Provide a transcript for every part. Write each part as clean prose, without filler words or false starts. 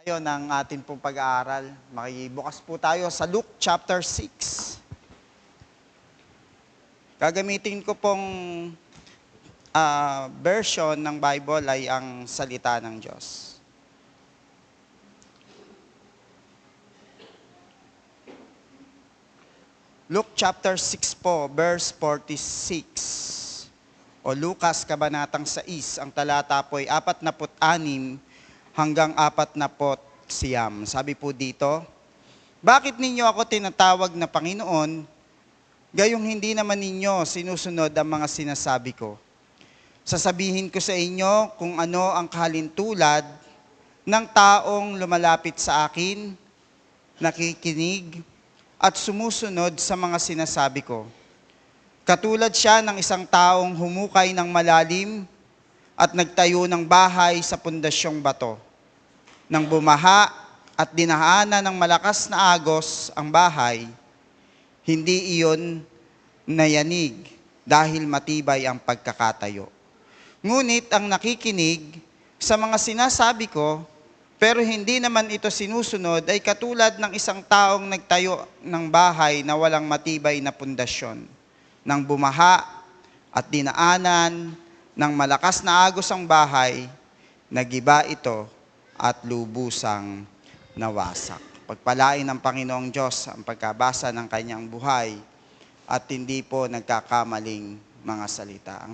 Tayo ng atin pong pag-aaral. Makibukas po tayo sa Luke chapter 6. Gagamitin ko pong version ng Bible ay ang salita ng Diyos. Luke chapter 6 po, verse 46. O Lucas, kabanatang 6, ang talata po ay 46 hanggang 49. Sabi po dito, bakit ninyo ako tinatawag na Panginoon, gayong hindi naman ninyo sinusunod ang mga sinasabi ko? Sasabihin ko sa inyo kung ano ang kahalintulad ng taong lumalapit sa akin, nakikinig, at sumusunod sa mga sinasabi ko. Katulad siya ng isang taong humukay ng malalim at nagtayo ng bahay sa pundasyong bato. Nang bumaha at dinahaanan ng malakas na agos ang bahay, hindi iyon nayanig dahil matibay ang pagkakatayo. Ngunit ang nakikinig sa mga sinasabi ko, pero hindi naman ito sinusunod, ay katulad ng isang taong nagtayo ng bahay na walang matibay na pundasyon. Nang bumaha at dinaanan ng malakas na agos ang bahay, nagiba ito at lubusang nawasak. Pagpalain ng Panginoong Diyos ang pagkabasa ng kanyang buhay at hindi po nagkakamaling mga salita.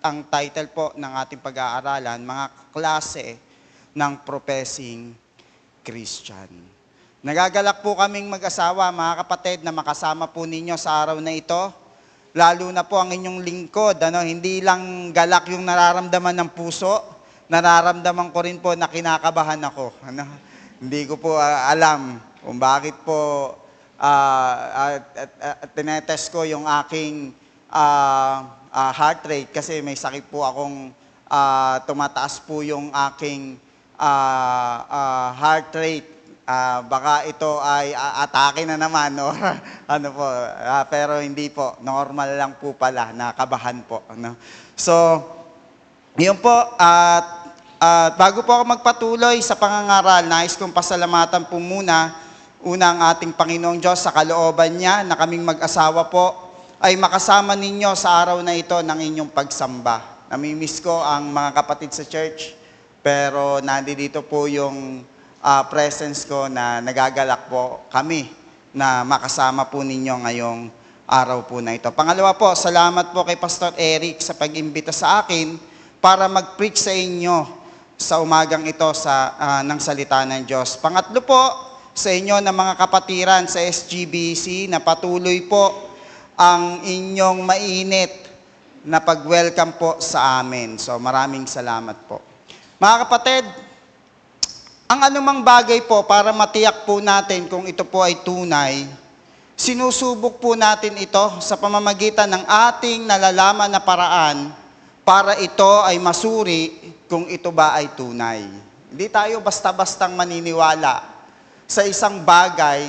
Ang title po ng ating pag-aaralan, mga klase ng professing Christian. Nagagalak po kaming mag-asawa, mga kapatid, na makasama po ninyo sa araw na ito. Lalo na po ang inyong lingkod, hindi lang galak yung nararamdaman ng puso, nararamdaman ko rin po na kinakabahan ako. Hindi ko po alam kung bakit po tinetest ko yung aking heart rate kasi may sakit po akong tumataas po yung aking heart rate. Baka ito ay atake na naman, no? Pero hindi po, normal lang po pala, nakabahan po. So, yun po, bago po ako magpatuloy sa pangangaral, nais kong pasalamatan po muna, unang ating Panginoong Diyos sa kalooban niya na kaming mag-asawa po, ay makasama ninyo sa araw na ito ng inyong pagsamba. Namimiss ko ang mga kapatid sa church, pero nandito po yung presence ko na nagagalak po kami na makasama po ninyo ngayong araw po na ito. Pangalawa po, salamat po kay Pastor Eric sa pag-imbita sa akin para mag-preach sa inyo sa umagang ito ng salita ng Diyos. Pangatlo po, sa inyo na mga kapatiran sa SGBC na patuloy po ang inyong mainit na pag-welcome po sa amin. So maraming salamat po. Mga kapatid, ang anumang bagay po para matiyak po natin kung ito po ay tunay, sinusubok po natin ito sa pamamagitan ng ating nalalaman na paraan para ito ay masuri kung ito ba ay tunay. Hindi tayo basta-bastang maniniwala sa isang bagay,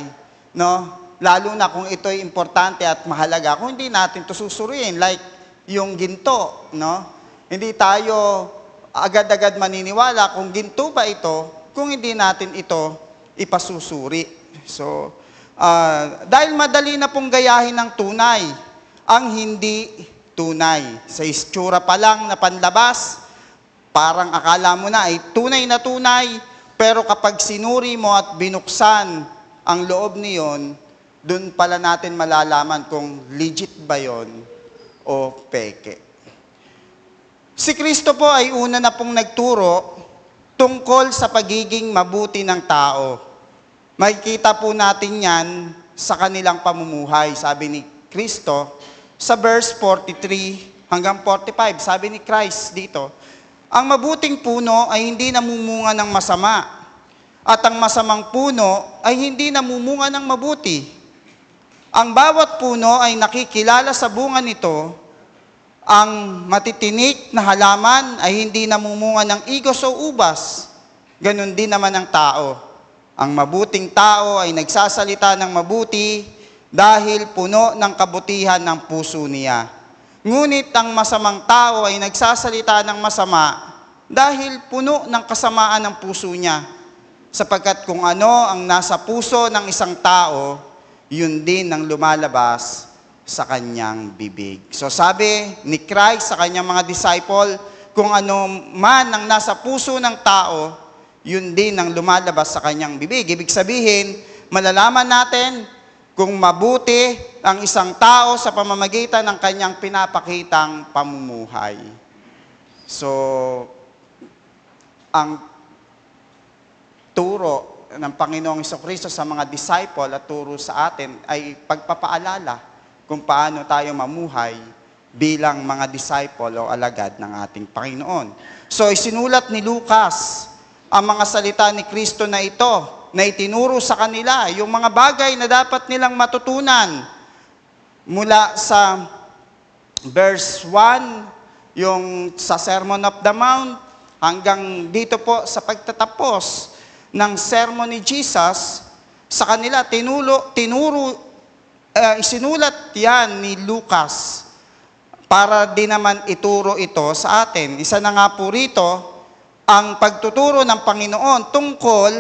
no? Lalo na kung ito ay importante at mahalaga, kung hindi natin ito susuriin, like yung ginto, no? Hindi tayo agad-agad maniniwala kung ginto ba ito, kung hindi natin ito ipasusuri. So, dahil madali na pong gayahin ng tunay, ang hindi tunay. Sa itsura pa lang na panlabas, parang akala mo na ay tunay na tunay, pero kapag sinuri mo at binuksan ang loob niyon, dun pala natin malalaman kung legit ba yon o peke. Si Kristo po ay una na pong nagturo tungkol sa pagiging mabuti ng tao. Makikita po natin yan sa kanilang pamumuhay. Sabi ni Kristo, sa verse 43 hanggang 45, sabi ni Christ dito, ang mabuting puno ay hindi namumunga ng masama, at ang masamang puno ay hindi namumunga ng mabuti. Ang bawat puno ay nakikilala sa bunga nito. Ang matitinik na halaman ay hindi namumunga ng igos o ubas. Ganon din naman ang tao. Ang mabuting tao ay nagsasalita ng mabuti dahil puno ng kabutihan ng puso niya. Ngunit ang masamang tao ay nagsasalita ng masama dahil puno ng kasamaan ng puso niya. sapagkat kung ano ang nasa puso ng isang tao, yun din ang lumalabas sa kanyang bibig. So sabi ni Christ sa kanyang mga disciple, kung ano man ang nasa puso ng tao, yun din ang lumalabas sa kanyang bibig. Ibig sabihin, malalaman natin kung mabuti ang isang tao sa pamamagitan ng kanyang pinapakitang pamumuhay. So, ang turo ng Panginoong Jesucristo sa mga disciple at turo sa atin ay pagpapaalala kung paano tayo mamuhay bilang mga disciple o alagad ng ating Panginoon. So, isinulat ni Lucas ang mga salita ni Kristo na ito, na itinuro sa kanila, yung mga bagay na dapat nilang matutunan mula sa verse 1, yung sa Sermon of the Mount, hanggang dito po sa pagtatapos ng sermon ni Jesus, sa kanila isinulat yan ni Lucas para din naman ituro ito sa atin. Isa na nga po rito, ang pagtuturo ng Panginoon tungkol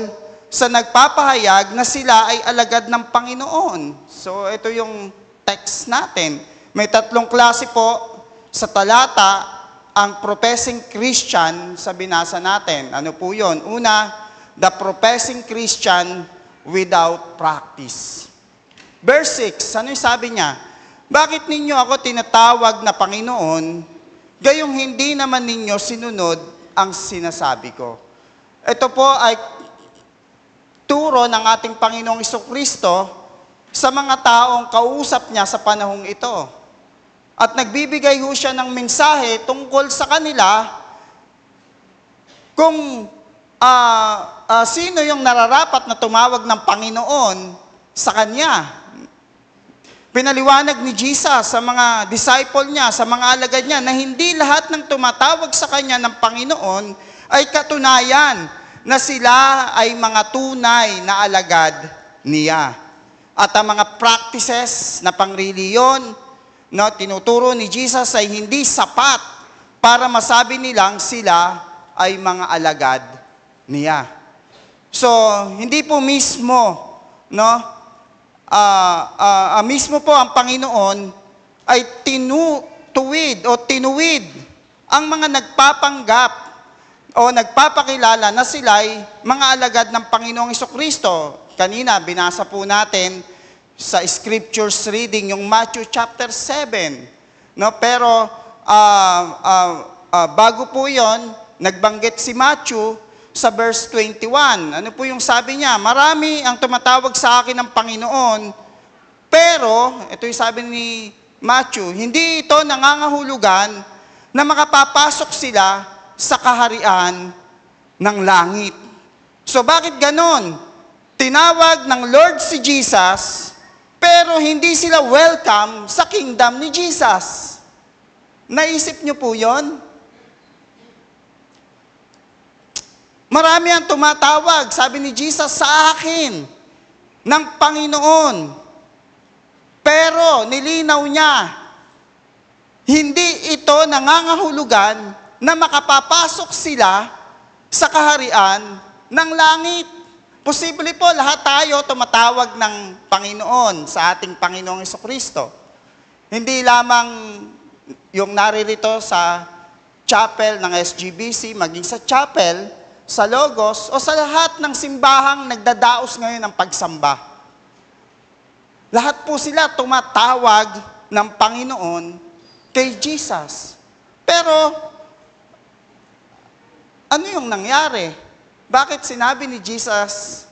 sa nagpapahayag na sila ay alagad ng Panginoon. So ito yung text natin. May 3 klase po sa talata ang professing Christian sa binasa natin. Ano po yun? Una, the professing Christian without practice. Verse 6, ano yung sabi niya? Bakit ninyo ako tinatawag na Panginoon, gayong hindi naman ninyo sinunod ang sinasabi ko? Ito po ay turo ng ating Panginoong Jesucristo sa mga taong kausap niya sa panahong ito. At nagbibigay ho siya ng mensahe tungkol sa kanila kung sino yung nararapat na tumawag ng Panginoon sa Kanya. Pinaliwanag ni Jesus sa mga disciple niya, sa mga alagad niya, na hindi lahat ng tumatawag sa Kanya ng Panginoon ay katunayan na sila ay mga tunay na alagad niya. At ang mga practices na pangreliyon, tinuturo ni Jesus ay hindi sapat para masabi nilang sila ay mga alagad niya. So, hindi po mismo, mismo po ang Panginoon ay tinuwid ang mga nagpapanggap o nagpapakilala na sila'y mga alagad ng Panginoong Jesucristo. Kanina, binasa po natin sa scriptures reading yung Matthew chapter 7. Pero bago po yon, nagbanggit si Matthew sa verse 21. Ano po yung sabi niya? Marami ang tumatawag sa akin ng Panginoon, pero, ito yung sabi ni Matthew, hindi ito nangangahulugan na makapapasok sila sa kaharian ng langit. So bakit ganon? Tinawag ng Lord si Jesus, pero hindi sila welcome sa kingdom ni Jesus. Naisip niyo po yon? Marami ang tumatawag, sabi ni Jesus, sa akin ng Panginoon. Pero nilinaw niya, hindi ito nangangahulugan na makapapasok sila sa kaharian ng langit. Posible po lahat tayo tumatawag ng Panginoon sa ating Panginoong Jesucristo. Hindi lamang yung naririto sa chapel ng SGBC, maging sa chapel, sa Logos, o sa lahat ng simbahang nagdadaos ngayon ng pagsamba. Lahat po sila tumatawag ng Panginoon kay Jesus. Pero, ano yung nangyari? Bakit sinabi ni Jesus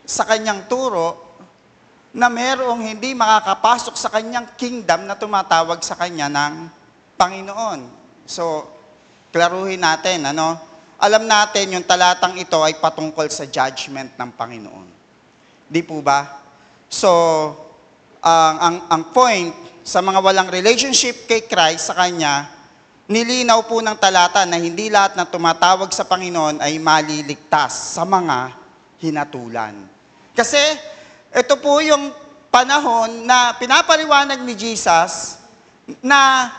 sa kanyang turo na mayroong hindi makakapasok sa kanyang kingdom na tumatawag sa kanya ng Panginoon? So, klaruhin natin, Alam natin yung talatang ito ay patungkol sa judgment ng Panginoon. Di po ba? So, ang point sa mga walang relationship kay Christ sa Kanya, nilinaw po ng talata na hindi lahat na tumatawag sa Panginoon ay maliligtas sa mga hinatulan. Kasi, ito po yung panahon na pinapaliwanag ni Jesus na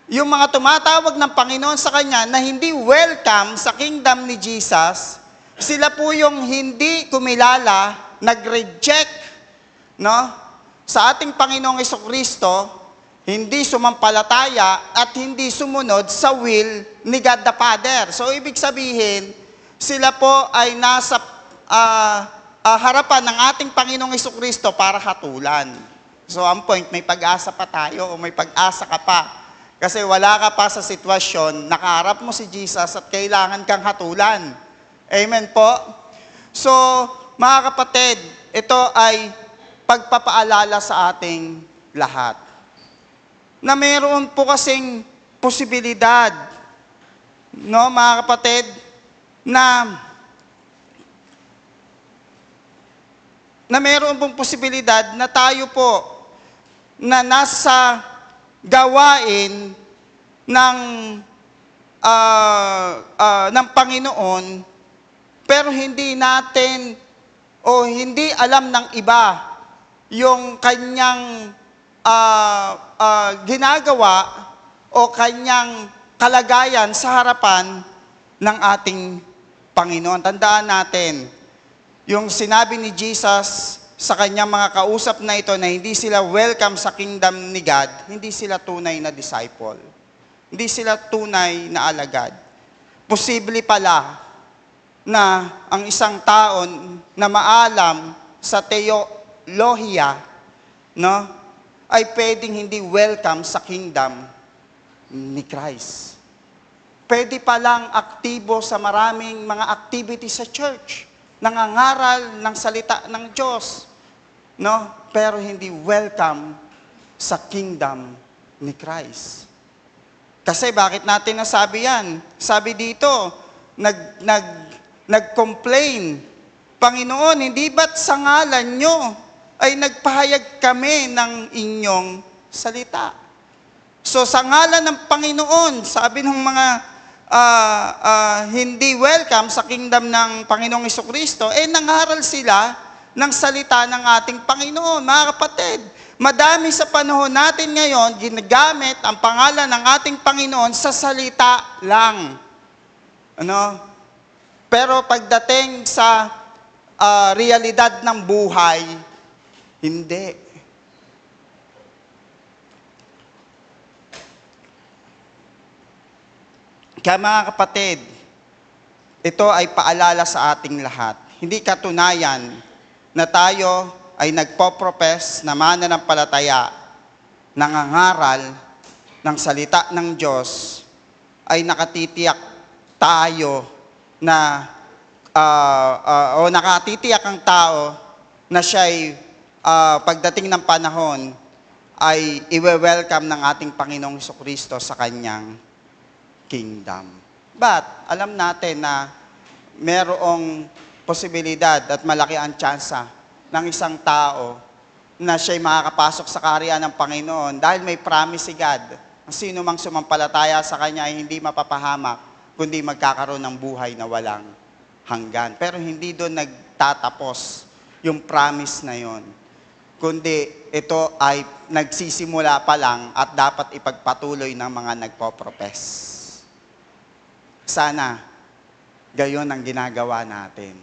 yung mga tumatawag ng Panginoon sa Kanya na hindi welcome sa kingdom ni Jesus, Sila po yung hindi kumilala, nag-reject, no, sa ating Panginoong Jesucristo, hindi sumampalataya at hindi sumunod sa will ni God the Father. So, ibig sabihin, sila po ay nasa harapan ng ating Panginoong Jesucristo para hatulan. So, ang point, may pag-asa pa tayo o may pag-asa ka pa. Kasi wala ka pa sa sitwasyon, nakaharap mo si Jesus at kailangan kang hatulan. Amen po? So, mga kapatid, ito ay pagpapaalala sa ating lahat. Na mayroon po kasing posibilidad, no, mga kapatid, na mayroon pong posibilidad na tayo po na nasa gawain ng Panginoon, pero hindi natin o hindi alam ng iba yung kanyang ginagawa o kanyang kalagayan sa harapan ng ating Panginoon. Tandaan natin, yung sinabi ni Jesus sa kanyang mga kausap na ito na hindi sila welcome sa kingdom ni God, hindi sila tunay na disciple. Hindi sila tunay na alagad. Posible pala na ang isang tao na maalam sa teolohiya, no, ay pwedeng hindi welcome sa kingdom ni Christ. Pwede palang aktibo sa maraming mga activities sa church, nangangaral ng salita ng Diyos, no? Pero hindi welcome sa kingdom ni Christ. Kasi bakit natin nasabi yan? Sabi dito, nag-complain, Panginoon, hindi ba't sa ngalan nyo ay nagpahayag kami ng inyong salita? So sa ngalan ng Panginoon, sabi ng mga hindi welcome sa kingdom ng Panginoong Jesucristo, nangaral sila ng salita ng ating Panginoon. Mga kapatid, madami sa panahon natin ngayon, ginagamit ang pangalan ng ating Panginoon sa salita lang. Ano? Pero pagdating sa realidad ng buhay, hindi. Kaya mga kapatid, ito ay paalala sa ating lahat. Hindi katunayan na tayo ay nagpo-profess na mananampalataya, nangangaral ng salita ng Diyos, ay nakatitiyak tayo na, o nakatitiyak ang tao na siya'y pagdating ng panahon ay iwe-welcome ng ating Panginoong Jesucristo sa kanyang kingdom. But, alam natin na merong posibilidad at malaki ang tsansa ng isang tao na siya'y makakapasok sa kaharian ng Panginoon dahil may promise si God. Ang sino mang sumampalataya sa Kanya ay hindi mapapahamak, kundi magkakaroon ng buhay na walang hanggan. Pero hindi doon nagtatapos yung promise na yon, kundi ito ay nagsisimula pa lang at dapat ipagpatuloy ng mga nagpo-profess. Sana, gayon ang ginagawa natin.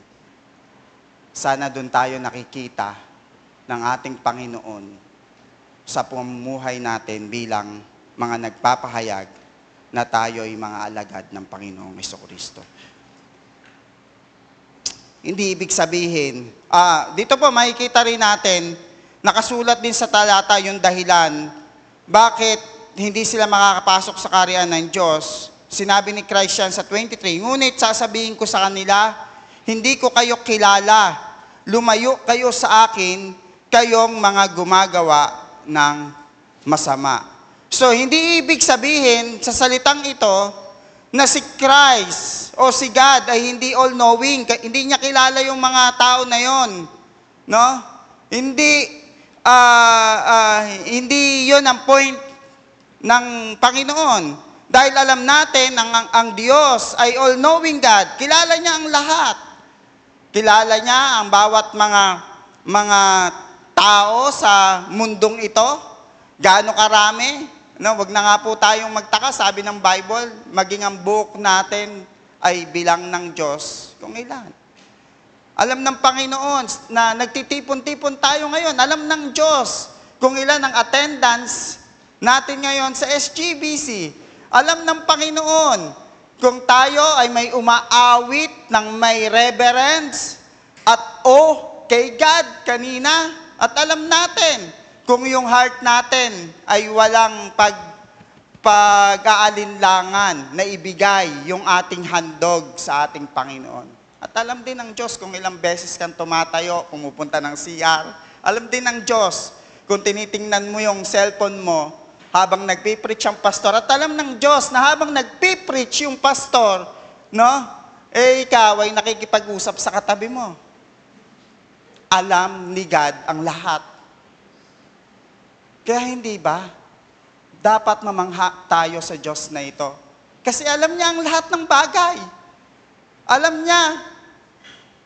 Sana doon tayo nakikita ng ating Panginoon sa pamumuhay natin bilang mga nagpapahayag na tayo ay mga alagad ng Panginoong Jesucristo. Hindi ibig sabihin, dito po makikita rin natin, nakasulat din sa talata yung dahilan, bakit hindi sila makakapasok sa kaharian ng Diyos. Sinabi ni Christ yan sa 23, ngunit sasabihin ko sa kanila, hindi ko kayo kilala, lumayo kayo sa akin, kayong mga gumagawa ng masama. So, hindi ibig sabihin sa salitang ito na si Christ o si God ay hindi all-knowing, hindi niya kilala yung mga tao na yon, no? Hindi yon ang point ng Panginoon. Dahil alam natin, ang Diyos ay all-knowing God. Kilala niya ang lahat. Kilala niya ang bawat mga tao sa mundong ito. Gaano karami. No, wag na nga po tayong magtaka. Sabi ng Bible, maging ang buhok natin ay bilang ng Diyos kung ilan. Alam ng Panginoon na nagtitipon-tipon tayo ngayon. Alam ng Diyos kung ilan ang attendance natin ngayon sa SGBC. Alam ng Panginoon kung tayo ay may umaawit ng may reverence at kay God kanina. At alam natin kung yung heart natin ay walang pag-aalinlangan na ibigay yung ating handog sa ating Panginoon. At alam din ng Diyos kung ilang beses kang tumatayo, pumupunta ng CR. Alam din ng Diyos kung tinitingnan mo yung cellphone mo habang nagpipreach ang pastor. At alam ng Diyos na habang nagpipreach yung pastor, ikaw ay nakikipag-usap sa katabi mo. Alam ni God ang lahat. Kaya hindi ba? Dapat mamangha tayo sa Diyos na ito. Kasi alam niya ang lahat ng bagay. Alam niya,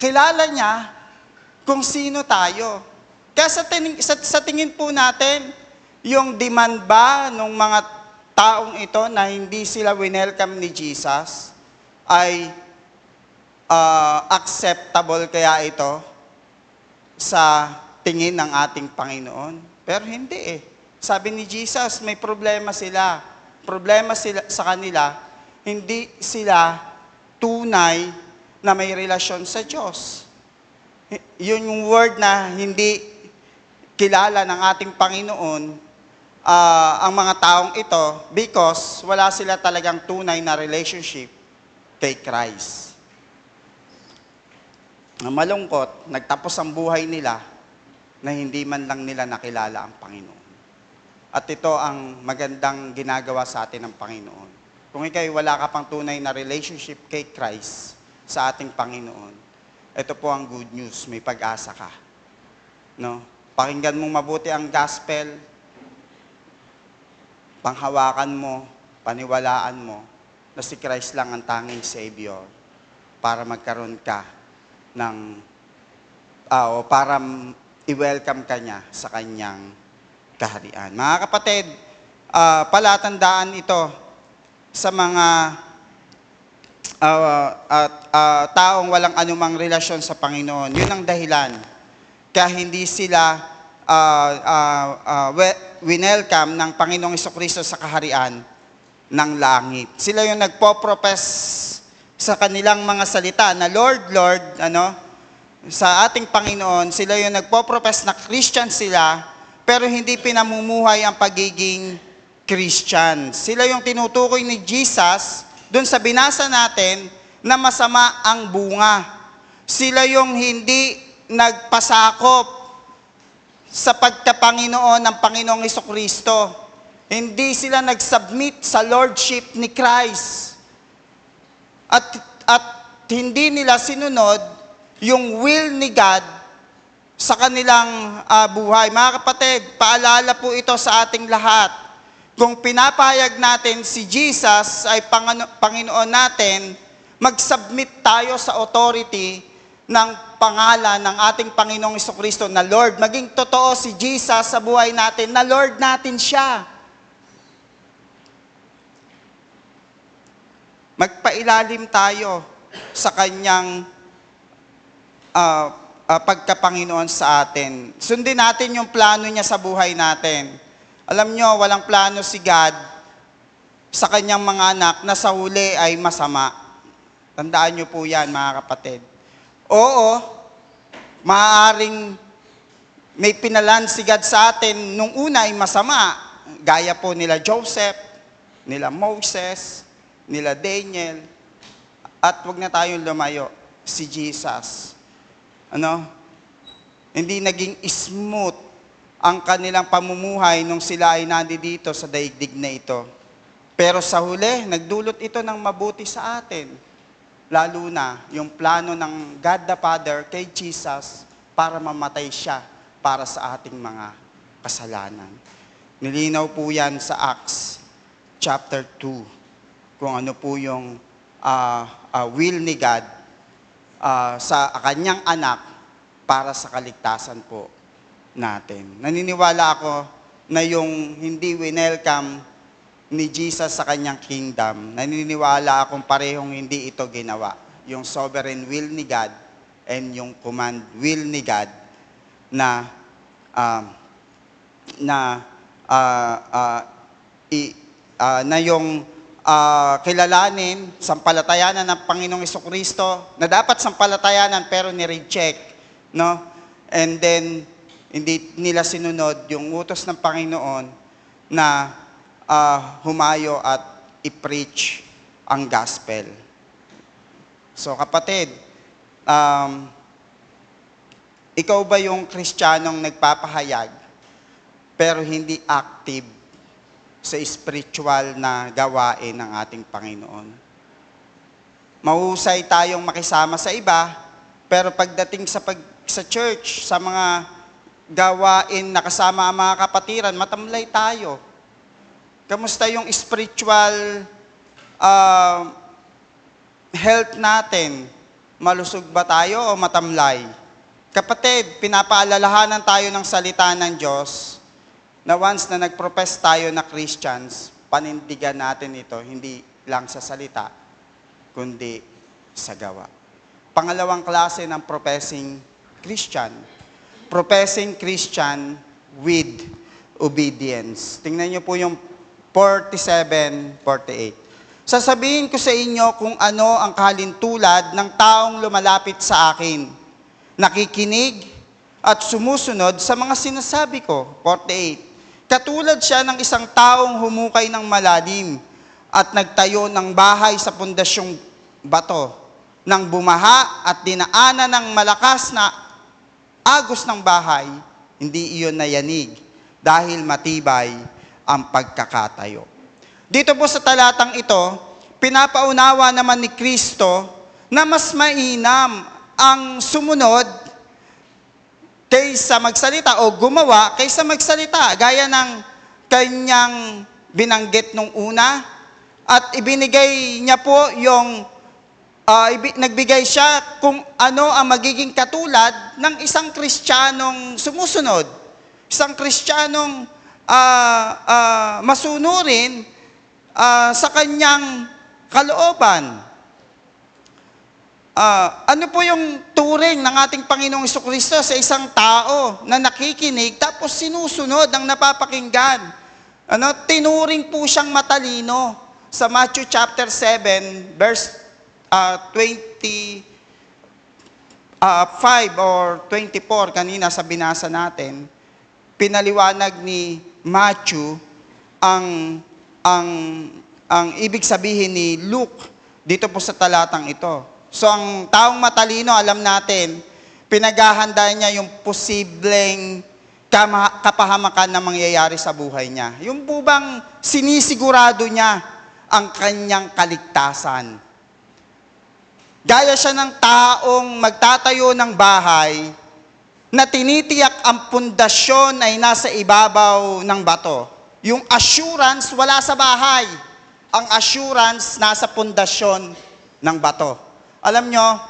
kilala niya kung sino tayo. Kaya sa tingin po natin, yung demand ba ng mga taong ito na hindi sila winelcome ni Jesus ay acceptable kaya ito sa tingin ng ating Panginoon? Pero hindi eh. Sabi ni Jesus, may problema sila. Problema sila sa kanila, hindi sila tunay na may relasyon sa Diyos. Yun yung word na hindi kilala ng ating Panginoon, ang mga taong ito, because wala sila talagang tunay na relationship kay Christ. Malungkot, nagtapos ang buhay nila na hindi man lang nila nakilala ang Panginoon. At ito ang magandang ginagawa sa atin ng Panginoon. Kung ikay wala ka pang tunay na relationship kay Christ sa ating Panginoon, ito po ang good news, may pag-asa ka. No? Pakinggan mong mabuti ang gospel, panghawakan mo, paniwalaan mo, na si Christ lang ang tanging Savior para magkaroon ka ng, para i-welcome ka niya sa kanyang kaharian. Mga kapatid, palatandaan ito sa mga taong walang anumang relasyon sa Panginoon. Yun ang dahilan. Kaya hindi sila winelcome ng Panginoong Jesucristo sa kaharian ng langit. Sila yung nagpo-profess sa kanilang mga salita na Lord, Lord, sa ating Panginoon, sila yung nagpo-profess na Christian sila, pero hindi pinamumuhay ang pagiging Christian. Sila yung tinutukoy ni Jesus doon sa binasa natin na masama ang bunga. Sila yung hindi nagpasakop sa pagkapanginoon ng Panginoong Jesucristo. Hindi sila nag-submit sa lordship ni Christ. At hindi nila sinunod yung will ni God sa kanilang buhay. Mga kapatid, paalala po ito sa ating lahat. Kung pinapayag natin si Jesus ay Panginoon natin, mag-submit tayo sa authority ng pangalan ng ating Panginoong Jesucristo na Lord. Maging totoo si Jesus sa buhay natin na Lord natin siya. Magpailalim tayo sa kanyang pagkapanginoon sa atin. Sundin natin yung plano niya sa buhay natin. Alam nyo, walang plano si God sa kanyang mga anak na sa huli ay masama. Tandaan nyo po yan, mga kapatid. Oo, maaaring may pinalan si God sa atin nung una ay masama. Gaya po nila Joseph, nila Moses, nila Daniel. At wag na tayong lumayo, si Jesus. Hindi naging smooth ang kanilang pamumuhay nung sila ay nandito sa daigdig na ito. Pero sa huli, nagdulot ito ng mabuti sa atin. Lalo na yung plano ng God the Father kay Jesus para mamatay siya para sa ating mga kasalanan. Nilinaw po yan sa Acts chapter 2 kung ano po yung will ni God sa kanyang anak para sa kaligtasan po natin. Naniniwala ako na yung hindi winelcome ni Jesus sa kanyang kingdom, naniniwala akong parehong hindi ito ginawa. Yung sovereign will ni God and yung command will ni God na na na yung kilalanin, sampalatayanan ng Panginoong Jesucristo na dapat sampalatayanan pero ni-reject, no? And then hindi nila sinunod yung utos ng Panginoon na humayo at i-preach ang gospel. So kapatid, ikaw ba yung Kristiyanong nagpapahayag pero hindi active sa spiritual na gawain ng ating Panginoon? Mahusay tayong makisama sa iba, pero pagdating sa church, sa mga gawain na kasama ang mga kapatiran, matamlay tayo. Kamusta yung spiritual health natin? Malusog ba tayo o matamlay? Kapatid, pinapaalalahanan tayo ng salita ng Diyos na once na nag-profess tayo na Christians, panindigan natin ito, hindi lang sa salita, kundi sa gawa. Pangalawang klase ng professing Christian. Professing Christian with obedience. Tingnan niyo po yung 47-48. Sasabihin ko sa inyo kung ano ang kahalintulad ng taong lumalapit sa akin, nakikinig at sumusunod sa mga sinasabi ko. 48. Katulad siya ng isang taong humukay ng malalim at nagtayo ng bahay sa pundasyong bato. Nang bumaha at dinaanan ng malakas na agos ng bahay, hindi iyon nayanig dahil matibay ang pagkakatayo. Dito po sa talatang ito, pinapaunawa naman ni Kristo na mas mainam ang sumunod kaysa magsalita o gumawa kaysa magsalita. Gaya ng kanyang binanggit nung una at ibinigay niya po yung nagbigay siya kung ano ang magiging katulad ng isang Kristiyanong sumusunod. Isang Kristiyanong masunurin sa kanyang kalooban. Ano po yung turing ng ating Panginoong Jesucristo sa isang tao na nakikinig tapos sinusunod ang napapakinggan? Tinuring po siyang matalino sa Matthew chapter 7 verse 25 or 24 kanina sa binasa natin. Pinaliwanag ni Matthew ang ibig sabihin ni Luke dito po sa talatang ito. So ang taong matalino, alam natin, pinaghahanda niya yung posibleng kapahamakan na mangyayari sa buhay niya. Yung po bang sinisigurado niya ang kanyang kaligtasan. Gaya siya ng taong magtatayo ng bahay na tinitiyak ang pundasyon ay nasa ibabaw ng bato. Yung assurance wala sa bahay. Ang assurance nasa pundasyon ng bato. Alam nyo,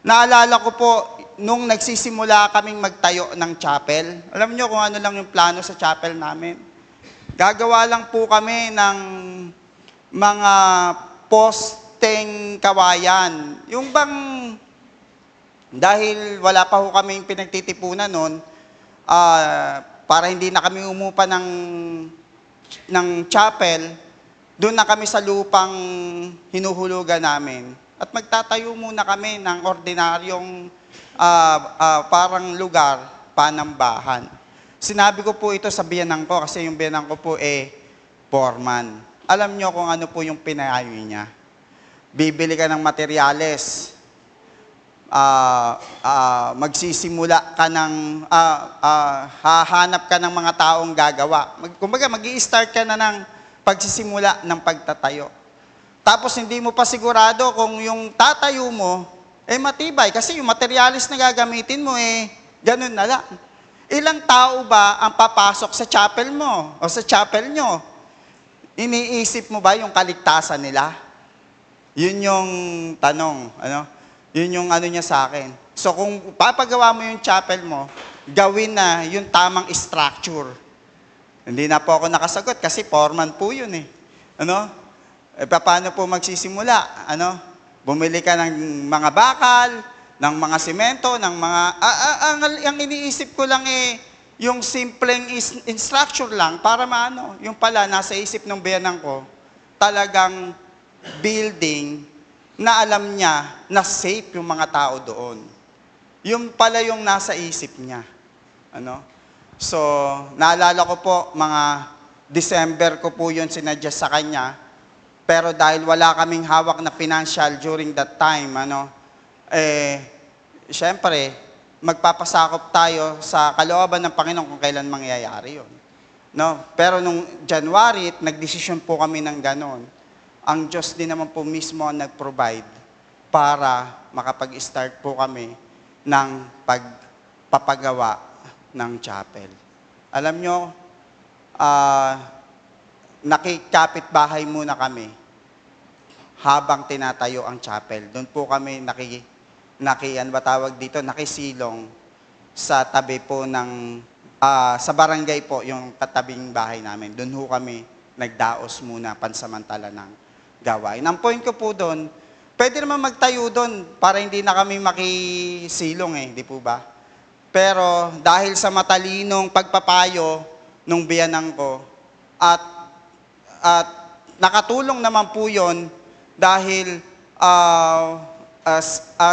naalala ko po, nung nagsisimula kaming magtayo ng chapel, alam nyo kung ano lang yung plano sa chapel namin? Gagawa lang po kami ng mga posteng kawayan. Yung bang, dahil wala pa ho kaming pinagtitipunan noon, para hindi na kami umupa ng chapel, doon na kami sa lupang hinuhulugan namin. At magtatayo muna kami ng ordinaryong parang lugar, panambahan. Sinabi ko po ito sa biyanang ko kasi yung biyanang ko po foreman. Alam nyo kung ano po yung pinayo niya. Bibili ka ng materyales, magsisimula ka ng, hahanap ka ng mga taong gagawa. Kumbaga, mag-i-start ka na ng pagsisimula ng pagtatayo. Tapos hindi mo pa sigurado kung yung tatayo mo, matibay. Kasi yung materialis na gagamitin mo, ganun na lang. Ilang tao ba ang papasok sa chapel mo o sa chapel nyo? Iniisip mo ba yung kaligtasan nila? Yun yung tanong. Yun yung niya sa akin. So kung papagawa mo yung chapel mo, gawin na yung tamang structure. Hindi na po ako nakasagot kasi foreman po yun paano po magsisimula? Bumili ka ng mga bakal, ng mga semento, ng mga, ang iniisip ko lang yung simpleng instruction lang para maano, yung pala nasa isip ng biyanan ko, talagang building na alam niya na safe yung mga tao doon. Yung pala yung nasa isip niya. Ano? So, naalala ko po, mga December ko po yun sinadya sa kanya, pero dahil wala kaming hawak na financial during that time, syempre, magpapasakop tayo sa kalooban ng Panginoon kung kailan mangyayari yun. No? Pero nung January, nagdesisyon po kami ng ganon. Ang Diyos din naman po mismo ang nag-provide para makapag-start po kami ng pagpapagawa ng chapel. Alam nyo, nakikapit bahay muna kami habang tinatayo ang chapel. Doon po kami nakisilong sa tabi po ng, sa barangay po, yung katabing bahay namin. Doon ho kami nagdaos muna pansamantala ng gawain. Ang point ko po doon, pwede naman magtayo doon para hindi na kami makisilong di po ba? Pero dahil sa matalinong pagpapayo nung biyanan ko at nakatulong naman po yon dahil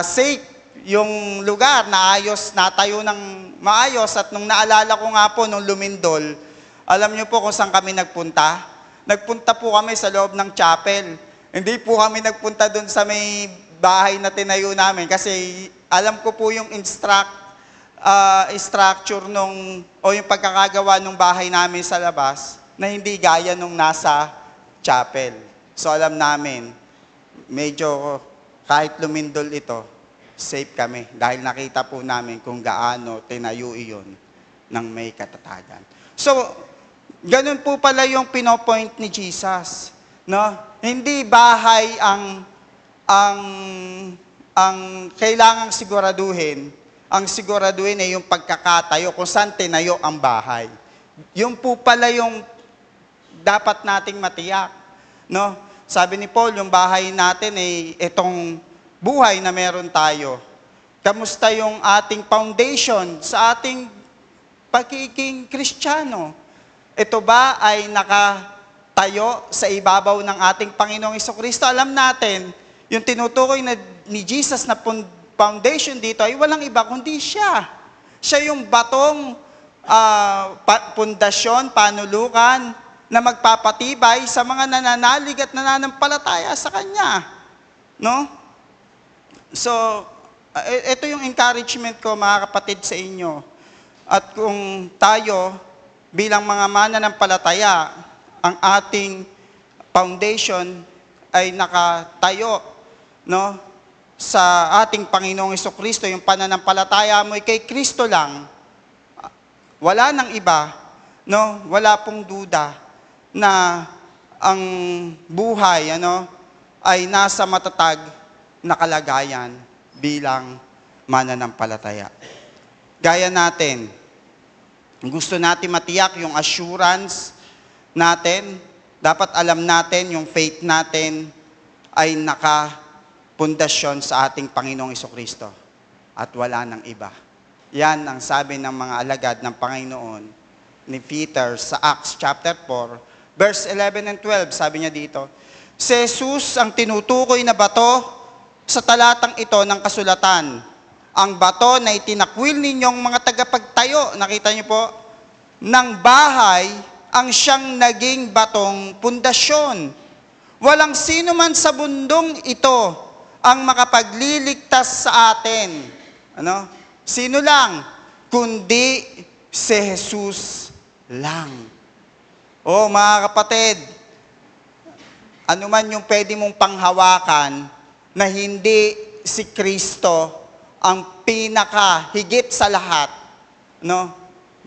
safe yung lugar, natayo ng maayos at nung naalala ko nga po nung lumindol, alam niyo po kung saan kami nagpunta? Nagpunta po kami sa loob ng chapel. Hindi po kami nagpunta doon sa may bahay na tinayo namin kasi alam ko po yung structure o yung pagkakagawa ng bahay namin sa labas na hindi gaya nung nasa chapel. So alam namin, medyo kahit lumindol ito, safe kami dahil nakita po namin kung gaano tinayo iyon ng may katatagan. So, ganun po pala yung pinopoint ni Jesus. No? Hindi bahay ang kailangang siguraduhin. Ang siguraduhin ay yung pagkakatayo kung saan tinayo ang bahay. Yung po pala yung dapat nating matiyak. No? Sabi ni Paul, yung bahay natin ay itong buhay na meron tayo. Kamusta yung ating foundation sa ating pagiging Kristiyano? Ito ba ay nakatayo sa ibabaw ng ating Panginoong Jesucristo? Alam natin, yung tinutukoy ni Jesus na foundation dito ay walang iba kundi siya. Siya yung batong pundasyon, panulukan, na magpapatibay sa mga nananalig at nananampalataya sa Kanya. No? So, ito yung encouragement ko mga kapatid sa inyo. At kung tayo bilang mga mananampalataya, ang ating foundation ay nakatayo sa ating Panginoong Jesucristo, yung pananampalataya mo ay kay Kristo lang, wala nang iba, wala pong duda na ang buhay ay nasa matatag na kalagayan bilang mananampalataya. Gaya natin, gusto natin matiyak yung assurance natin, dapat alam natin yung faith natin ay nakapundasyon sa ating Panginoong Jesucristo at wala nang iba. Yan ang sabi ng mga alagad ng Panginoon ni Peter sa Acts chapter 4, verse 11 and 12, sabi niya dito, si Jesus ang tinutukoy na bato sa talatang ito ng kasulatan. Ang bato na itinakwil ninyong mga tagapagtayo, nakita niyo po, ng bahay ang siyang naging batong pundasyon. Walang sino man sa bundong ito ang makapagliligtas sa atin. Sino lang? Kundi si Jesus lang. Mga kapatid, ano man yung pwede mong panghawakan na hindi si Kristo ang pinakahigit sa lahat,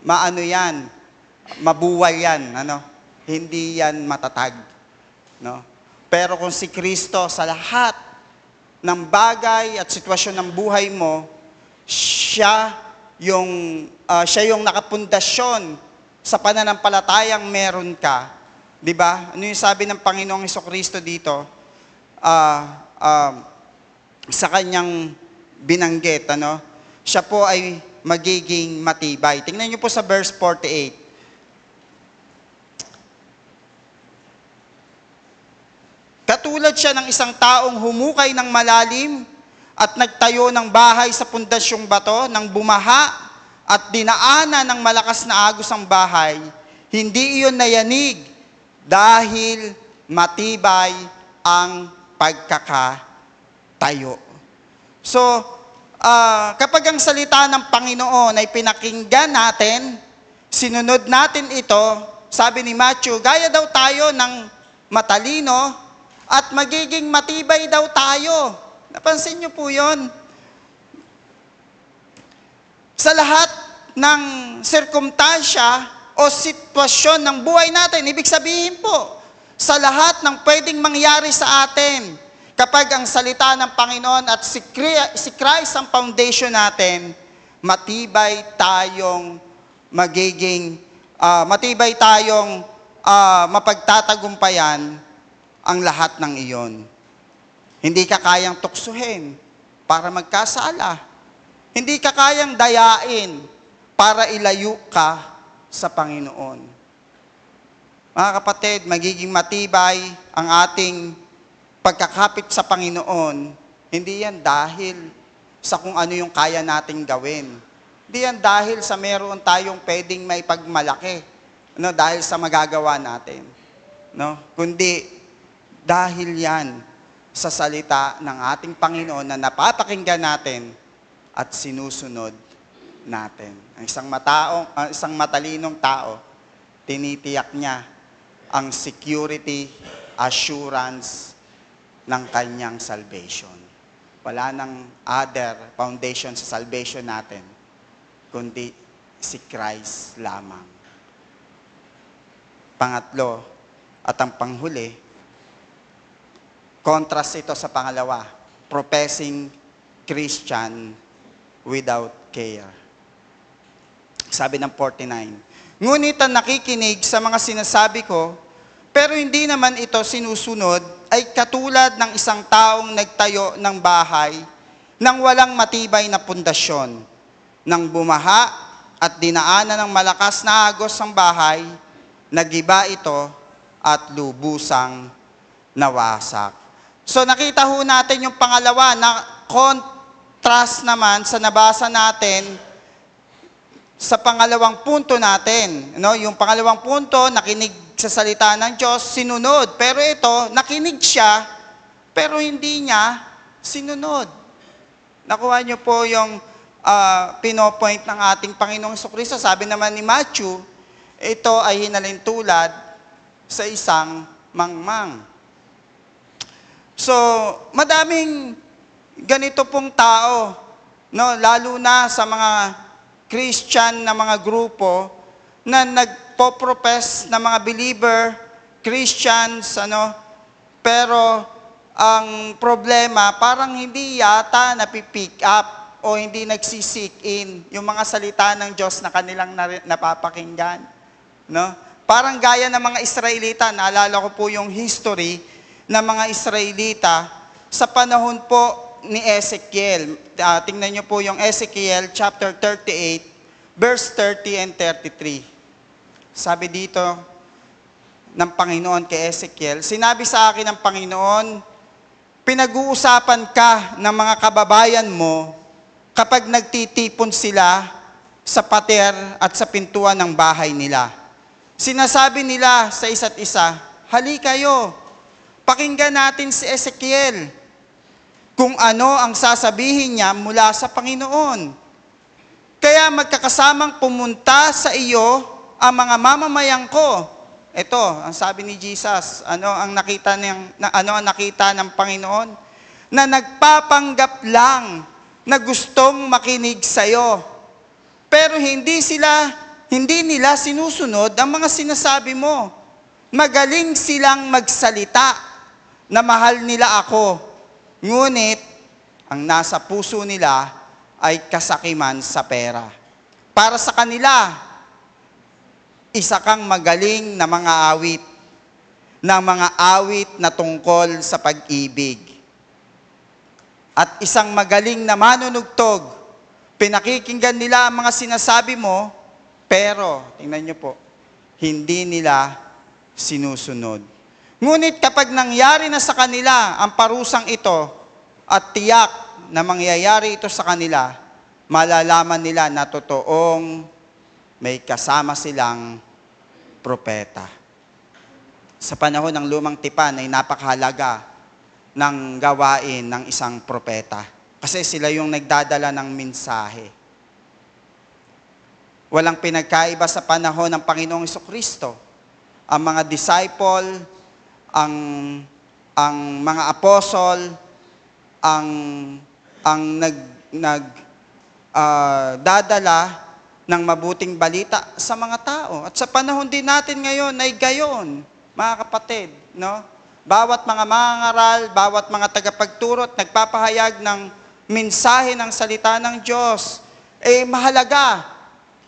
maano yan, mabuwal yan, hindi yan matatag. Pero kung si Kristo sa lahat ng bagay at sitwasyon ng buhay mo, siya yung nakapundasyon sa pananampalatayang meron ka. Di ba? Ano yung sabi ng Panginoong Jesucristo dito? Sa kanyang binanggit, siya po ay magiging matibay. Tingnan niyo po sa verse 48. Katulad siya ng isang taong humukay ng malalim at nagtayo ng bahay sa pundasyong bato nang bumaha at dinaanan ng malakas na agos ang bahay. Hindi iyon nayanig dahil matibay ang pagkakatayo. So, kapag ang salita ng Panginoon ay pinakinggan natin, sinunod natin ito, sabi ni Matthew, gaya daw tayo ng matalino at magiging matibay daw tayo. Napansin niyo po yun? Sa lahat ng sirkumtansya o sitwasyon ng buhay natin, ibig sabihin po, sa lahat ng pwedeng mangyari sa atin, kapag ang salita ng Panginoon at si Christ ang foundation natin, matibay tayong mapagtatagumpayan ang lahat ng iyon. Hindi ka kayang tuksuhin para magkasala. Hindi ka kayang dayain para ilayo ka sa Panginoon. Mga kapatid, magiging matibay ang ating pagkakapit sa Panginoon. Hindi yan dahil sa kung ano yung kaya nating gawin. Hindi yan dahil sa meron tayong pwedeng may pagmalaki, dahil sa magagawa natin. Kundi dahil yan sa salita ng ating Panginoon na napapakinggan natin at sinusunod natin. Ang isang matalinong tao, tinitiyak niya ang security, assurance ng kanyang salvation. Wala nang other foundation sa salvation natin, kundi si Christ lamang. Pangatlo, at ang panghuli, contrast ito sa pangalawa, professing Christian without care. Sabi ng 49, ngunit ang nakikinig sa mga sinasabi ko, pero hindi naman ito sinusunod, ay katulad ng isang taong nagtayo ng bahay nang walang matibay na pundasyon. Nang bumaha at dinaanan ng malakas na agos ang bahay, nagiba ito at lubusang nawasak. So nakita ho natin yung pangalawa na contrast naman sa nabasa natin sa pangalawang punto natin. Yung pangalawang punto, nakinig sa salita ng Diyos, sinunod. Pero ito, nakinig siya, pero hindi niya sinunod. Nakuha niyo po yung pinopoint ng ating Panginoong Jesucristo. Sabi naman ni Matthew, ito ay hinalintulad sa isang mangmang. So, madaming ganito pong tao, lalo na sa mga Christian na mga grupo na nagpo-profess na mga believer, Christians, pero ang problema, parang hindi yata napipick up o hindi nagsisik in yung mga salita ng Diyos na kanilang napapakinggan. Parang gaya ng mga Israelita, naalala ko po yung history ng mga Israelita sa panahon po ni Ezekiel. Tingnan niyo po yung Ezekiel chapter 38, verse 30 and 33. Sabi dito ng Panginoon kay Ezekiel, sinabi sa akin ng Panginoon, pinag-uusapan ka ng mga kababayan mo kapag nagtitipon sila sa pader at sa pintuan ng bahay nila. Sinasabi nila sa isa't isa, halika kayo, pakinggan natin si Ezekiel kung ano ang sasabihin niya mula sa Panginoon. Kaya magkakasamang pumunta sa iyo ang mga mamamayang ko. Ito, ang sabi ni Jesus, ano ang nakita ng Panginoon? Na nagpapanggap lang na gustong makinig sa iyo. Pero hindi nila sinusunod ang mga sinasabi mo. Magaling silang magsalita na mahal nila ako, ngunit ang nasa puso nila ay kasakiman sa pera. Para sa kanila, isa kang magaling na mga awit na tungkol sa pag-ibig. at isang magaling na manunugtog. Pinakikinggan nila ang mga sinasabi mo, pero, tingnan niyo po, hindi nila sinusunod. Ngunit kapag nangyari na sa kanila ang parusang ito at tiyak na mangyayari ito sa kanila, malalaman nila na totoong may kasama silang propeta. Sa panahon ng lumang tipan ay napakahalaga ng gawain ng isang propeta. Kasi sila yung nagdadala ng mensahe. Walang pinagkaiba sa panahon ng Panginoong Jesucristo. Ang mga disciple, ang mga apostol, ang dadala ng mabuting balita sa mga tao. At sa panahon din natin ngayon ay gayon, mga kapatid, no? Bawat mga mangangaral, bawat mga tagapagturo at nagpapahayag ng mensahe ng salita ng Diyos, mahalaga,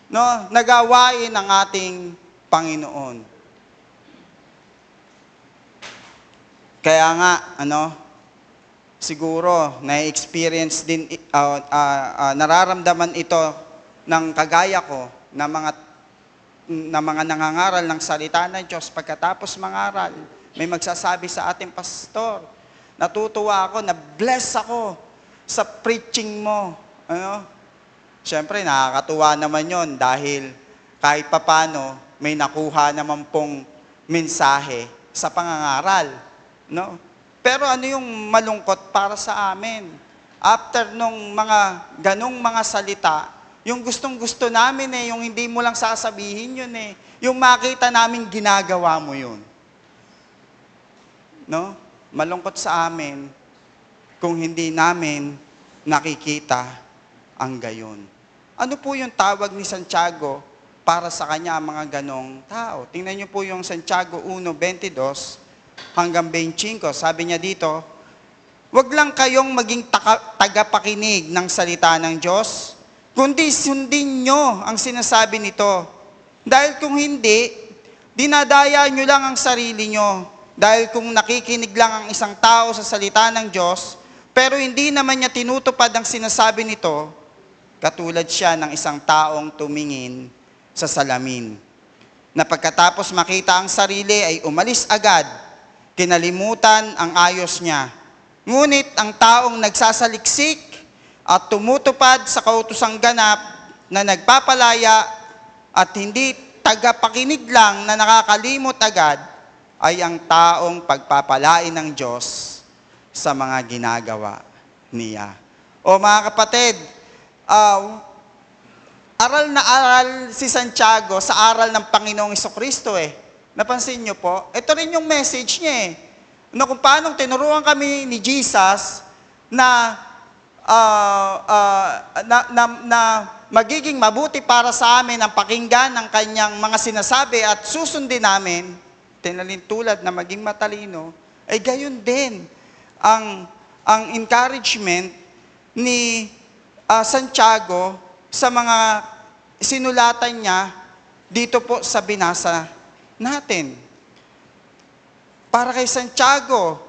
no, nagawain ng ating Panginoon. Kaya nga, siguro, na-experience din, nararamdaman ito ng kagaya ko na mga nangangaral ng salita ng Diyos. Pagkatapos mangaral, may magsasabi sa ating pastor, natutuwa ako, na-bless ako sa preaching mo. Siyempre, nakakatuwa naman yon dahil kahit papano, may nakuha naman pong mensahe sa pangangaral. No? Pero ano yung malungkot para sa amin? After nung mga ganong mga salita, yung gustong-gusto namin yung hindi mo lang sasabihin yun yung makita namin ginagawa mo yun. No? Malungkot sa amin kung hindi namin nakikita ang gayon. Ano po yung tawag ni Santiago para sa kanya ang mga ganong tao? Tingnan niyo po yung Santiago 1:22 hanggang 25. Sabi niya dito, "Huwag lang kayong maging tagapakinig ng salita ng Diyos, kundi sundin nyo ang sinasabi nito. Dahil kung hindi, dinadaya nyo lang ang sarili nyo. Dahil kung nakikinig lang ang isang tao sa salita ng Diyos, pero hindi naman niya tinutupad ang sinasabi nito, katulad siya ng isang taong tumingin sa salamin, na pagkatapos makita ang sarili ay umalis agad, kinalimutan ang ayos niya. Ngunit ang taong nagsasaliksik at tumutupad sa kautosang ganap na nagpapalaya at hindi tagapakinig lang na nakakalimot agad, ay ang taong pagpapalain ng Diyos sa mga ginagawa niya." O mga kapatid, aral na aral si Santiago sa aral ng Panginoong Jesucristo Napansin niyo po? Ito rin yung message niya kung paano tinuruan kami ni Jesus na magiging mabuti para sa amin ang pakinggan ng kanyang mga sinasabi at susundin namin, tulad na maging matalino, gayon din ang encouragement ni Santiago sa mga sinulatan niya dito po sa binasa natin. Para kay Santiago,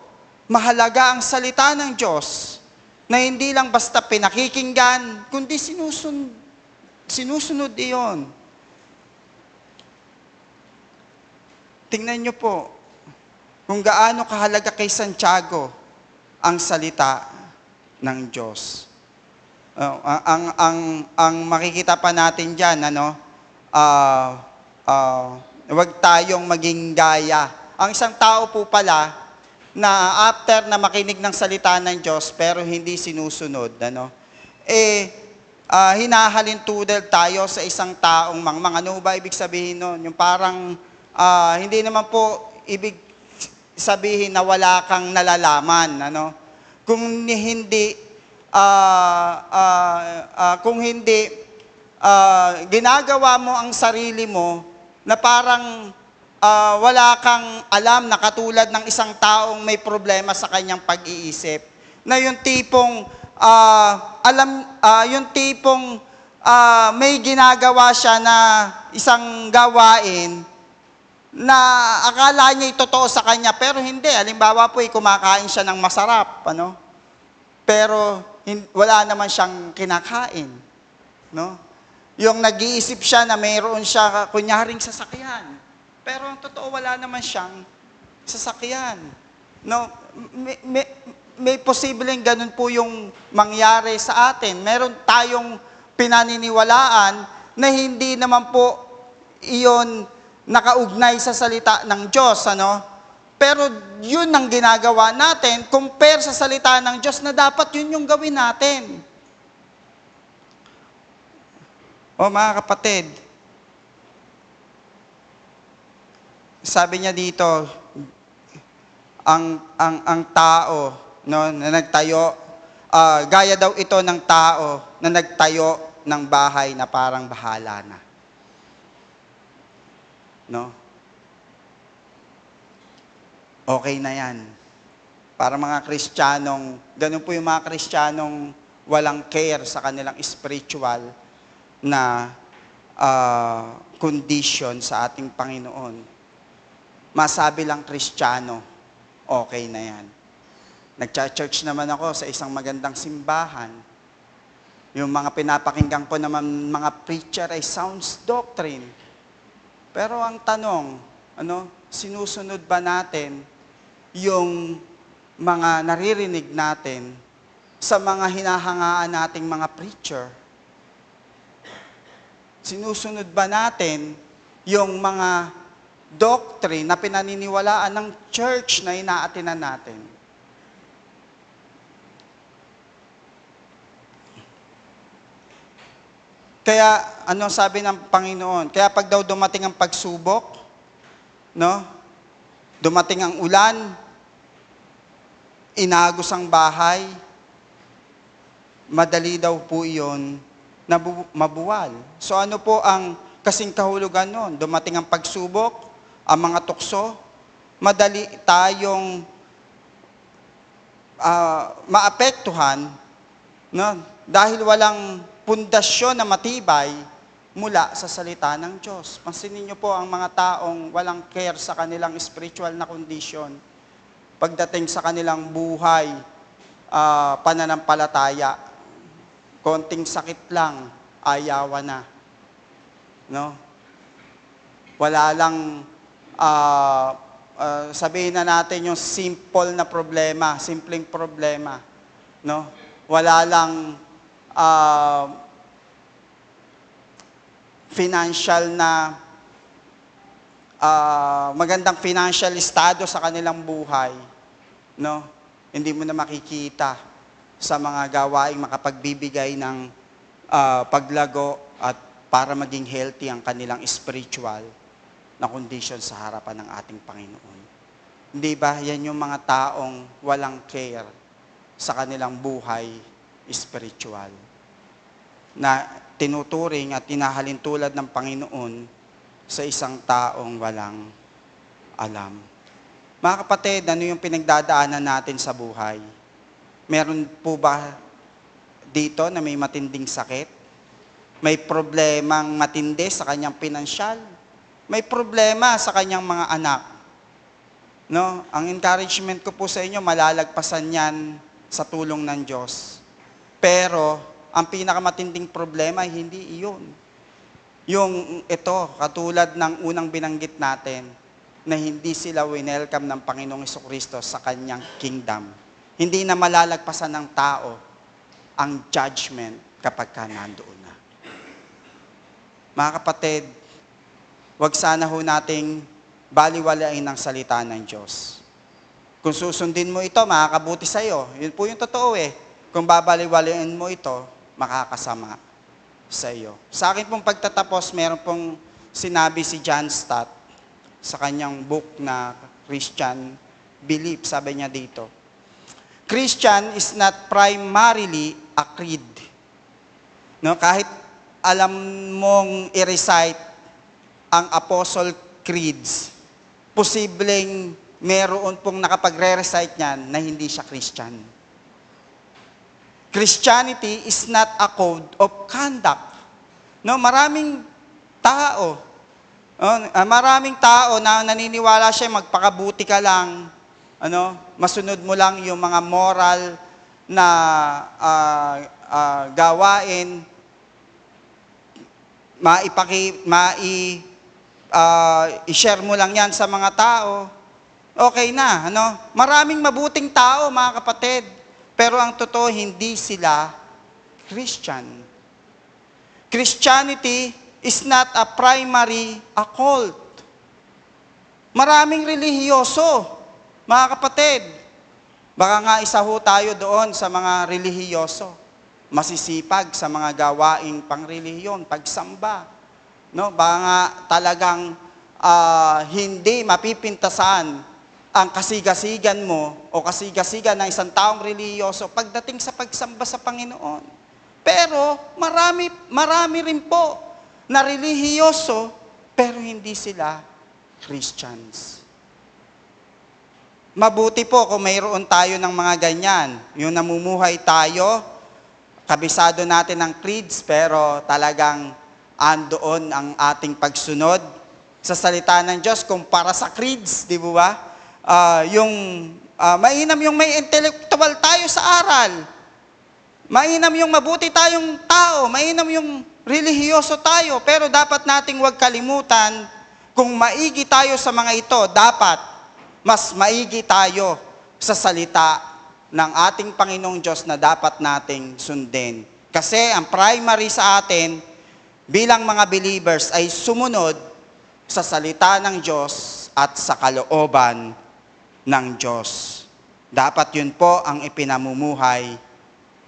mahalaga ang salita ng Diyos na hindi lang basta pinakikinggan, kundi sinusunod iyon. Tingnan niyo po kung gaano kahalaga kay Santiago ang salita ng Diyos. Ang makikita pa natin diyan, huwag tayong maging gaya. Ang isang tao po pala na after na makinig ng salita ng Diyos pero hindi sinusunod, hinahalintulad tayo sa isang taong mangmang. Ano ba ibig sabihin nun? Yung parang hindi naman po ibig sabihin na wala kang nalalaman, Kung hindi ginagawa mo ang sarili mo na parang wala kang alam na katulad ng isang taong may problema sa kanyang pag-iisip. Na yung tipong may ginagawa siya na isang gawain na akala niya totoo sa kanya pero hindi. Halimbawa po kumakain siya ng masarap, pero wala naman siyang kinakain. No? Yung nag-iisip siya na mayroon siya kunyaring sasakyan. Pero ang totoo, wala naman siyang sasakyan. No? May posibleng ganun po yung mangyari sa atin. Meron tayong pinaniniwalaan na hindi naman po iyon nakaugnay sa salita ng Diyos. Ano? Pero yun ang ginagawa natin compare sa salita ng Diyos na dapat yun yung gawin natin. O mga kapatid, sabi niya dito, ang tao, no, na nagtayo, gaya daw ito ng tao na nagtayo ng bahay na parang bahala na. No? Okay na yan. Para mga Kristiyanong, ganun po yung mga Kristiyanong walang care sa kanilang spiritual na condition sa ating Panginoon. Masabi lang Kristiyano, okay na yan. Nagcha-church naman ako sa isang magandang simbahan. Yung mga pinapakinggan ko naman mga preacher ay sounds doctrine. Pero ang tanong, sinusunod ba natin yung mga naririnig natin sa mga hinahangaan nating mga preacher? Sinusunod ba natin yung mga doctrine na pinaniniwalaan ng church na inaatinan natin? Kaya, ano sabi ng Panginoon? Kaya pag daw dumating ang pagsubok, no? Dumating ang ulan, inagos ang bahay, madali daw po iyon na mabuwal. So ano po ang kasing kahulugan nun? Dumating ang pagsubok, ang mga tukso, madali tayong maapektuhan, no? Dahil walang pundasyon na matibay mula sa salita ng Diyos. Pansinin niyo po ang mga taong walang care sa kanilang spiritual na condition. Pagdating sa kanilang buhay, pananampalataya, konting sakit lang, ayawan na. No? Wala lang, sabihin na natin yung simpleng problema. No? Wala lang financial na, magandang financial estado sa kanilang buhay. No? Hindi mo na makikita sa mga gawaing makapagbibigay ng paglago at para maging healthy ang kanilang spiritual na condition sa harapan ng ating Panginoon. Hindi ba yan yung mga taong walang care sa kanilang buhay spiritual na tinuturing at tinahalin tulad ng Panginoon sa isang taong walang alam? Mga kapatid, ano yung pinagdadaanan natin sa buhay? Meron po ba dito na may matinding sakit? May problemang matindi sa kanyang pinansyal? May problema sa kanyang mga anak? No? Ang encouragement ko po sa inyo, malalagpasan yan sa tulong ng Diyos. Pero, ang pinakamatinding problema ay hindi iyon. Yung ito, katulad ng unang binanggit natin, na hindi sila winelcome ng Panginoong Jesucristo sa kanyang kingdom. Hindi na malalagpasan ng tao ang judgment kapag ka nandoon na. Mga kapatid, wag sana ho nating baliwalain ang salita ng Diyos. Kung susundin mo ito, makakabuti sa iyo. Yun po yung totoo eh. Kung babaliwalain mo ito, makakasama sa iyo. Sa akin pong pagtatapos, meron pong sinabi si John Stott sa kanyang book na Christian Belief. Sabi niya dito, Christian is not primarily a creed. No, kahit alam mong i-recite ang Apostle Creeds, posibleng meron pong nakapagre-recite niyan na hindi siya Christian. Christianity is not a code of conduct. No, maraming tao na naniniwala siya magpakabuti ka lang, masunod mo lang yung mga moral na gawain, i-share mo lang yan sa mga tao, okay na, ano? Maraming mabuting tao, mga kapatid, pero ang totoo, hindi sila Christian. Christianity is not a primary cult. Maraming relihiyoso, mga kapatid. Baka nga isa ho tayo doon sa mga relihiyoso. Masisipag sa mga gawaing pangrelihiyon, pagsamba. No? Baka nga talagang hindi mapipintasan ang kasigasigan mo o kasigasigan ng isang taong relihiyoso pagdating sa pagsamba sa Panginoon. Pero marami rin po na relihiyoso pero hindi sila Christians. Mabuti po kung mayroon tayo ng mga ganyan. Yung namumuhay tayo, kabisado natin ang creeds, pero talagang andoon ang ating pagsunod sa salita ng Diyos kumpara sa creeds, di ba? Mainam yung may intellectual tayo sa aral. Mainam yung mabuti tayong tao. Mainam yung relihiyoso tayo. Pero dapat nating huwag kalimutan, kung maigi tayo sa mga ito, dapat mas maigi tayo sa salita ng ating Panginoong Diyos na dapat nating sundin. Kasi ang primary sa atin bilang mga believers ay sumunod sa salita ng Diyos at sa kalooban ng Diyos. Dapat yun po ang ipinamumuhay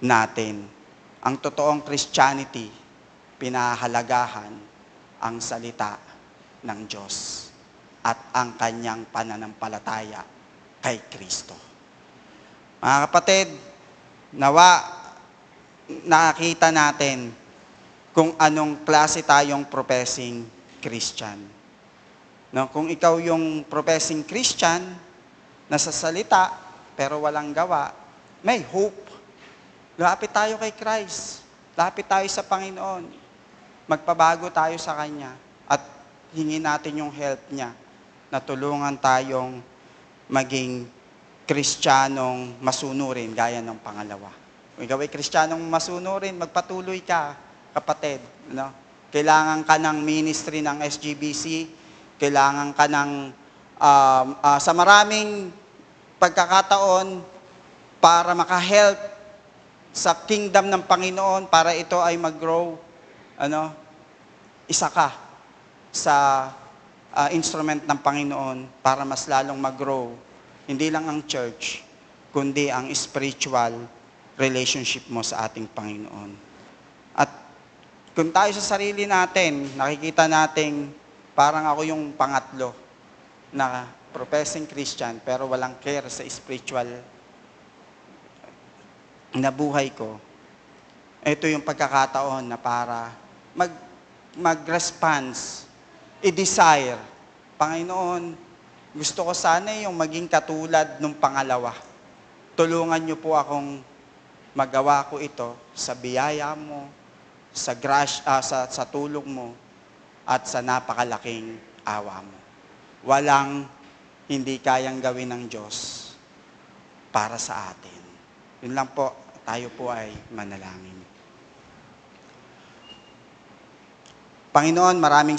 natin. Ang totoong Christianity, pinahalagahan ang salita ng Diyos at ang kanyang pananampalataya kay Kristo. Mga kapatid, nawa nakita natin kung anong klase tayong professing Christian. No, kung ikaw yung professing Christian, nasa salita pero walang gawa, may hope. Lapit tayo kay Christ. Lapit tayo sa Panginoon. Magpabago tayo sa Kanya at hingin natin yung help niya na tulungan tayong maging Kristiyanong masunurin gaya ng pangalawa. Kung ikaw ay Kristiyanong masunurin, magpatuloy ka, kapatid. No? Kailangan ka ng ministry ng SGBC, kailangan ka ng sa maraming pagkakataon para makahelp sa kingdom ng Panginoon, para ito ay mag-grow. Isa ka sa instrument ng Panginoon para mas lalong mag-grow. Hindi lang ang church, kundi ang spiritual relationship mo sa ating Panginoon. At kung tayo sa sarili natin, nakikita nating parang ako yung pangatlo na professing Christian pero walang care sa spiritual na buhay ko. Ito yung pagkakataon na para mag-response, i-desire. Panginoon, gusto ko sana yung maging katulad nung pangalawa. Tulungan niyo po akong magawa ko ito sa biyaya mo, sa tulong mo, at sa napakalaking awa mo. Walang hindi kayang gawin ng Diyos para sa atin. Yun lang po, tayo po ay manalangin. Panginoon, maraming